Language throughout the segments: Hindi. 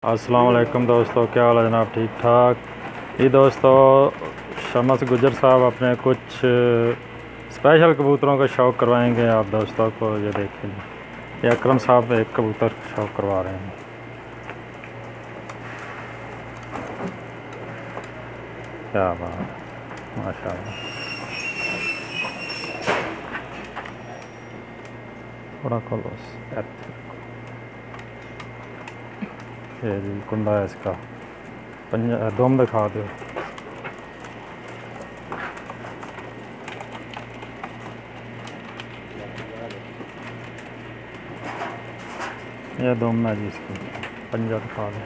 अस्सलाम वालेकुम दोस्तों, क्या हाल है जनाब? ठीक ठाक। ये दोस्तों शमस गुजर साहब अपने कुछ स्पेशल कबूतरों का शौक़ करवाएंगे आप दोस्तों को। ये देखिए, ये अकरम साहब एक कबूतर का शौक़ करवा रहे हैं। क्या बात, माशाल्लाह। थोड़ा क्लोज, ये जी कुंडा है इसका। दम दिखा दो। ये दम है जी इसकी, पंजा दिखा दो।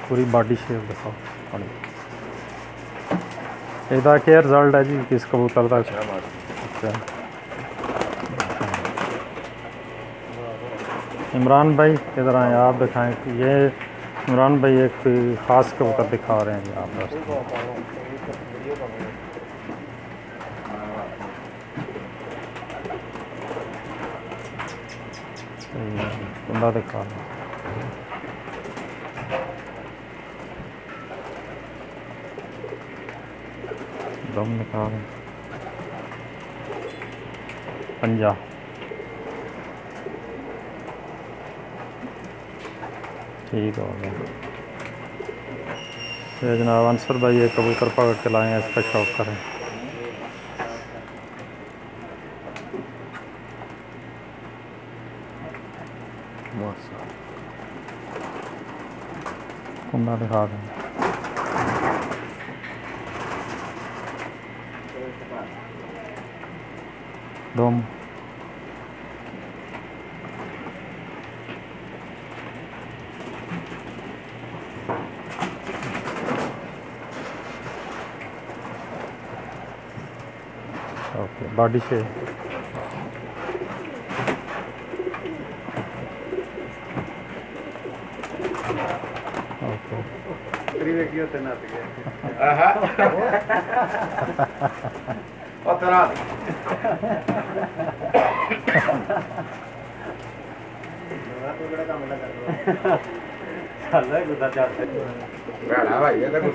पूरी बॉडी शेप दिखाओ। इसका क्या रिजल्ट है जी किस कबूतर का? अच्छा, इमरान भाई इधर आए, आप दिखाएं कि ये इमरान भाई एक ख़ास कबूतर दिखा रहे हैं जी आप दोस्तों। कुंडा दिखा दो। दम दिखा दो। पंजा ठीक हो गया। ये जनाब अंसर भाई ये कबूतर पकड़ के लाए हैं, इसका शौक़ करें। कुंडा दिखा दें। दम ओके, बॉडी से ओके।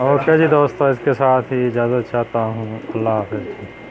ओके जी दोस्तों, इसके साथ ही इजाज़त चाहता हूँ। अल्लाह हाफ़िज़।